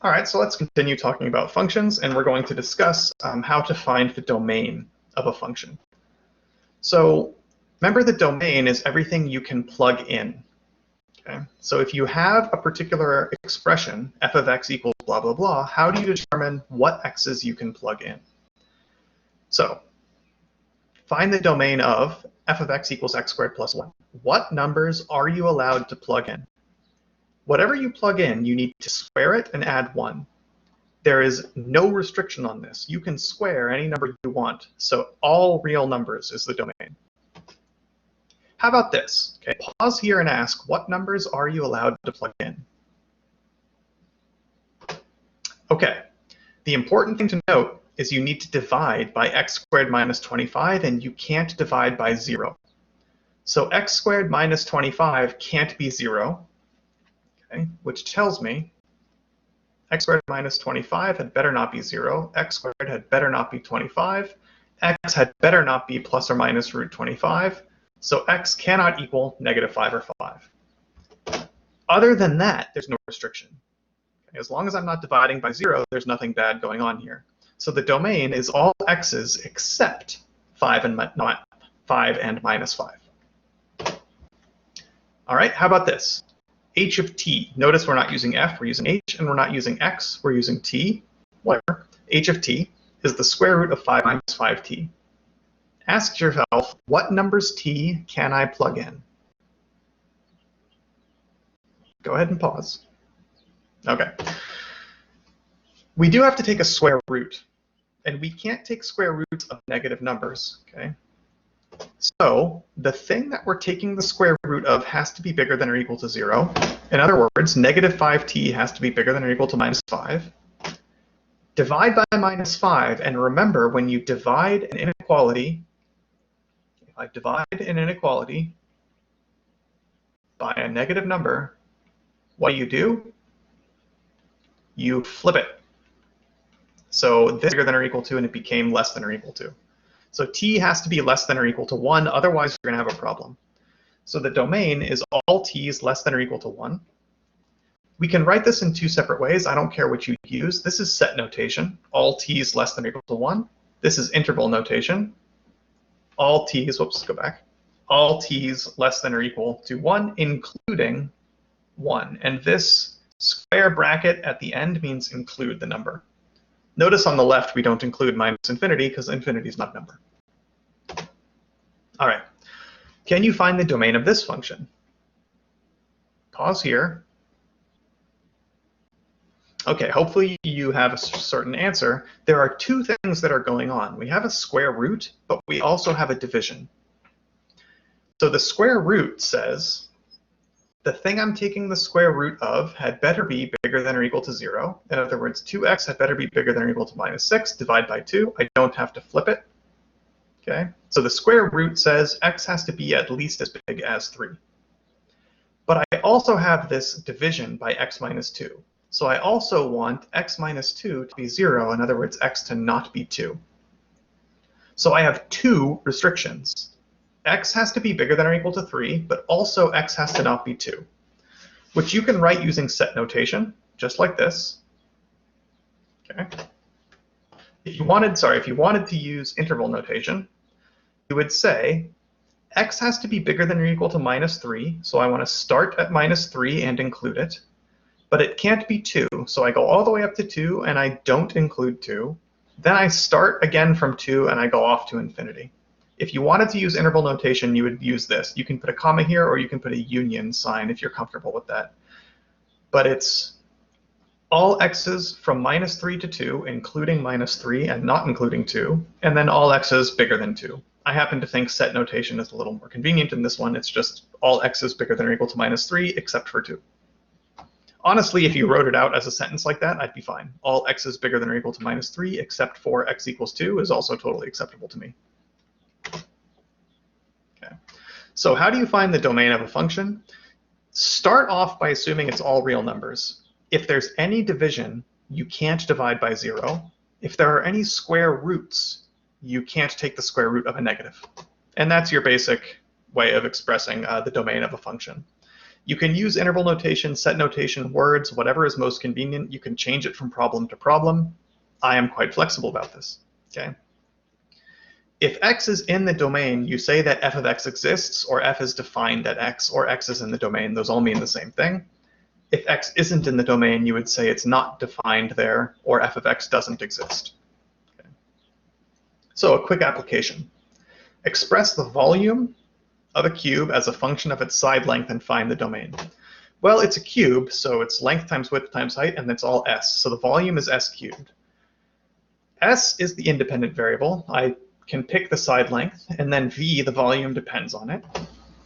All right, so let's continue talking about functions, and we're going to discuss how to find the domain of a function. So remember, the domain is everything you can plug in. Okay? So if you have a particular expression, f of x equals blah, blah, blah, how do you determine what x's you can plug in? So find the domain of f of x equals x squared plus 1. What numbers are you allowed to plug in? Whatever you plug in, you need to square it and add 1. There is no restriction on this. You can square any number you want. So all real numbers is the domain. How about this? Okay, pause here and ask, what numbers are you allowed to plug in? Okay, the important thing to note is you need to divide by x squared minus 25, and you can't divide by 0. So x squared minus 25 can't be 0. Okay, which tells me x squared minus 25 had better not be 0, x squared had better not be 25, x had better not be plus or minus root 25, so x cannot equal negative 5 or 5. Other than that, there's no restriction. Okay, as long as I'm not dividing by 0, there's nothing bad going on here. So the domain is all x's except 5 and minus 5. All right, how about this? H of t. Notice we're not using f, we're using h, and we're not using x, we're using t. Whatever. H of t is the square root of 5 minus 5t. Ask yourself, what numbers t can I plug in? Go ahead and pause. Okay. We do have to take a square root, and we can't take square roots of negative numbers, okay? So the thing that we're taking the square root of has to be bigger than or equal to 0. In other words, negative 5t has to be bigger than or equal to minus 5. Divide by minus 5, and remember, when you divide an inequality, if I divide an inequality by a negative number, what do? You flip it. So this is bigger than or equal to, and it became less than or equal to. So t has to be less than or equal to 1, otherwise you're going to have a problem. So the domain is all t's less than or equal to 1. We can write this in two separate ways. I don't care what you use. This is set notation, all t's less than or equal to 1. This is interval notation, all t's, whoops, go back, all t's less than or equal to 1, including 1. And this square bracket at the end means include the number. Notice on the left we don't include minus infinity because infinity is not a number. All right. Can you find the domain of this function? Pause here. Okay, hopefully you have a certain answer. There are two things that are going on. We have a square root, but we also have a division. So the square root says the thing I'm taking the square root of had better be bigger than or equal to 0. In other words, 2x had better be bigger than or equal to minus 6. Divide by 2. I don't have to flip it. Okay. So the square root says x has to be at least as big as 3. But I also have this division by x minus 2. So I also want x minus 2 to be 0. In other words, x to not be 2. So I have two restrictions. X has to be bigger than or equal to 3, but also x has to not be 2, which you can write using set notation, just like this. Okay. If you wanted to use interval notation, you would say x has to be bigger than or equal to minus 3, so I want to start at minus 3 and include it, but it can't be 2, so I go all the way up to 2 and I don't include 2. Then I start again from 2 and I go off to infinity. If you wanted to use interval notation, you would use this. You can put a comma here, or you can put a union sign if you're comfortable with that. But it's all x's from minus 3 to 2, including minus 3 and not including 2, and then all x's bigger than 2. I happen to think set notation is a little more convenient in this one. It's just all x's bigger than or equal to minus 3, except for 2. Honestly, if you wrote it out as a sentence like that, I'd be fine. All x's bigger than or equal to minus 3, except for x equals 2 is also totally acceptable to me. So how do you find the domain of a function? Start off by assuming it's all real numbers. If there's any division, you can't divide by 0. If there are any square roots, you can't take the square root of a negative. And that's your basic way of expressing the domain of a function. You can use interval notation, set notation, words, whatever is most convenient. You can change it from problem to problem. I am quite flexible about this. Okay. If x is in the domain, you say that f of x exists, or f is defined at x, or x is in the domain. Those all mean the same thing. If x isn't in the domain, you would say it's not defined there, or f of x doesn't exist. Okay. So a quick application. Express the volume of a cube as a function of its side length and find the domain. Well, it's a cube, so it's length times width times height, and it's all s. So the volume is s cubed. S is the independent variable. I can pick the side length, and then v, the volume, depends on it.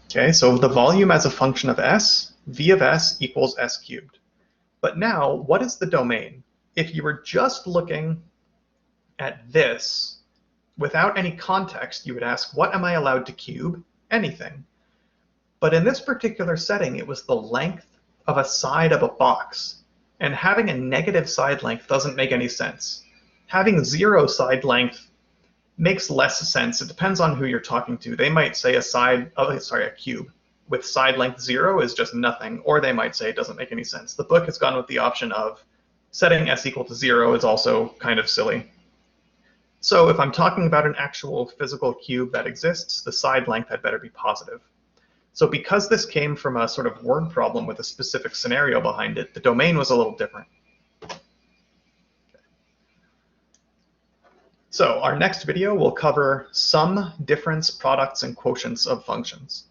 Okay, so the volume as a function of s, v of s equals s cubed. But now, what is the domain? If you were just looking at this, without any context, you would ask, what am I allowed to cube? Anything. But in this particular setting, it was the length of a side of a box. And having a negative side length doesn't make any sense. Having 0 side length makes less sense. It depends on who you're talking to. They might say a cube with side length 0 is just nothing, or they might say it doesn't make any sense. The book has gone with the option of setting s equal to 0 is also kind of silly. So if I'm talking about an actual physical cube that exists, the side length had better be positive. So because this came from a sort of word problem with a specific scenario behind it, the domain was a little different. So our next video will cover sum, difference, products, and quotients of functions.